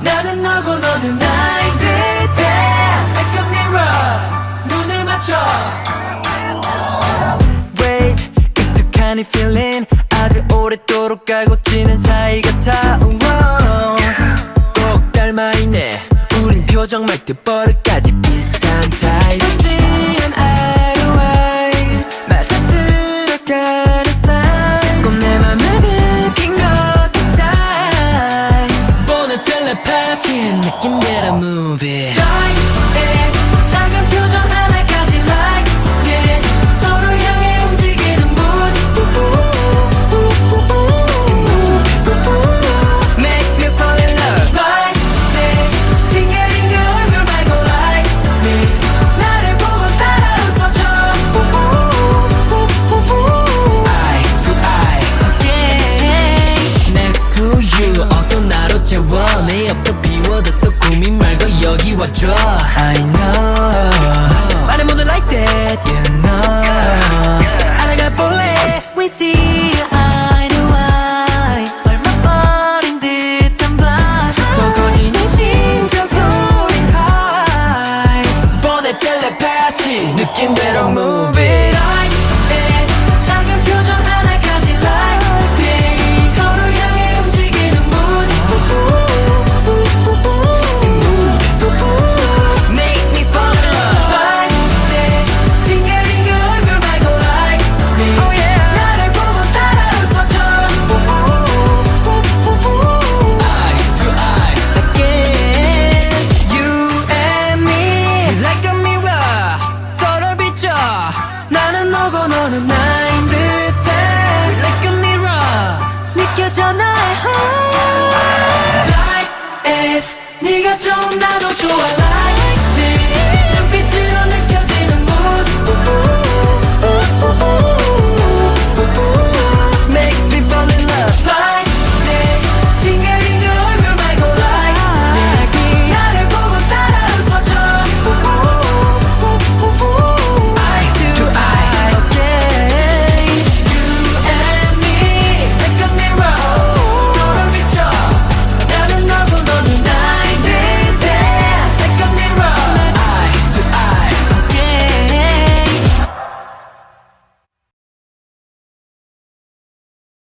나는 너고 너는 나인 듯해. Like a mirror 눈을 맞춰. Wait, 익숙한 이 feeling 아주 오랫도록 깔고 지낸 사이 같아. 꼭 닮아있네 우린 표정 말투 버릇까지 비슷한 타입. See eye to eye 맞아 들어가는 사이 꼭 내 맘을 느낀 것 같아. 보는 텔레파시 느낌대로 move it. Like it 작은 표정 하나까지 like it 서로 향해 움직이는 mood Make me fall in love like it 징그링그 얼굴 말고 like me 나를 보고 따라 웃어줘 Eye to eye Next to you 어서 나로 채워 내 옆도 비워뒀어 고민 말고 여기 와줘. I know 많은 분들 like that you know 알아가 볼래 We see eye to eye 얼마 버린 듯한 밤 더 커지는 심장 소리 high 보내 텔레파시 느낌대로 move it. Like it 작은 표정 하나까지 like it 서로 향해 움직이는 mood Make me fall in love Like it 징그링그 얼굴 말고 like me 나를 보고 따라 웃어줘 Eye to eye Again You and me We like a mirror 서로 비춰 나는 너고 너는 나인 듯해 We like a mirror 느껴져 나의 heart Like it 네가 좋음 나도 좋아